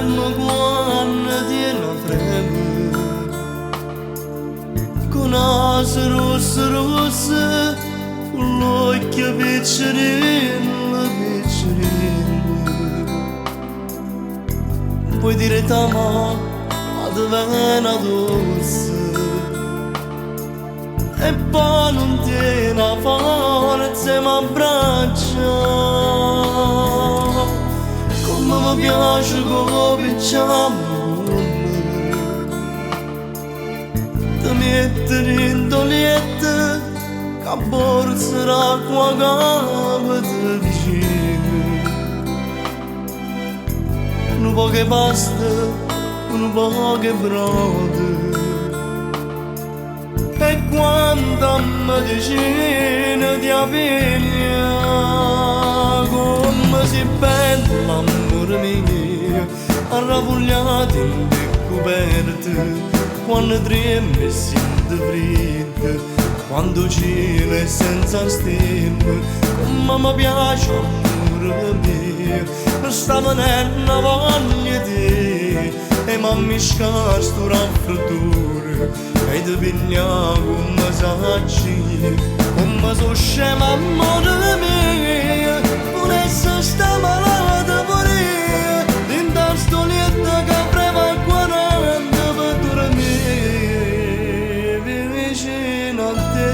inverno quando tiene fremă, cu naso rosso rosso, con l'occhio piccerino, piccerino. Poi dire t'amo, ma te vena dolce, e poi non tiene a forza e mi abbraccia. Come mi piace come picciamo con me, ti mettere in toglietta, che borsa d'acqua che ti vicino. Un po' che pasta, un po' che brodo, e quando mi vicino ti avveglia, come si bella, amore mio, arravogliati in le coperte, quando tremmi e senti freddo, quando cielo è senza stelle, come mi piace, amore mio, sta venendo voglia di te, e mi scasto raffreddore, e ti piglia come sacci, come so scema, amore mio, volesse sta malata pure, dentro sto letto che avreva 40 per dormire vicino a te.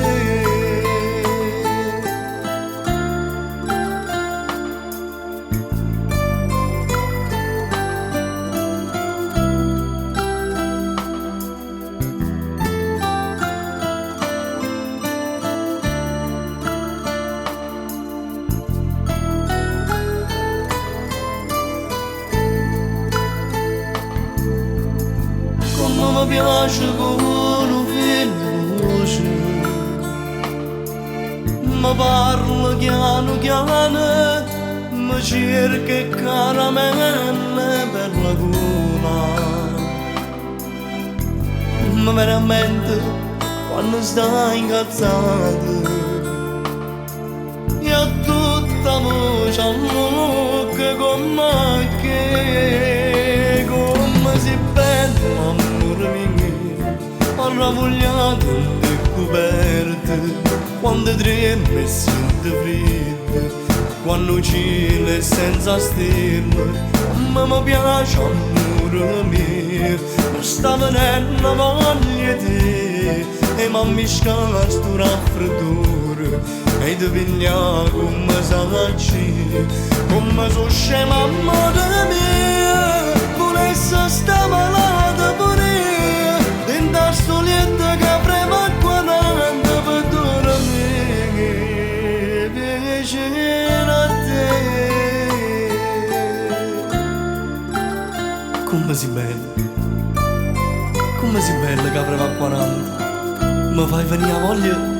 Come mi piace con un veloce, mi parla piano piano, mi cerca e caramelle per la gola. Ma veramente quando stai incazzato, e a tutta voce all'occhio come si bella, amore mio, arravogliato in le coperte, quando tremmi e senti freddo, quando cielo è senza stelle, come mi piace, amore mio, sta venendo voglia di te, e mi scasto raffreddore, e ti piglia come sacci, come so scema, amore mio, volesse sta malata pure, dentro sto letto che avremo 40 per dormire vicino a te. Come si bella che avremo 40, mi fai venire voglia.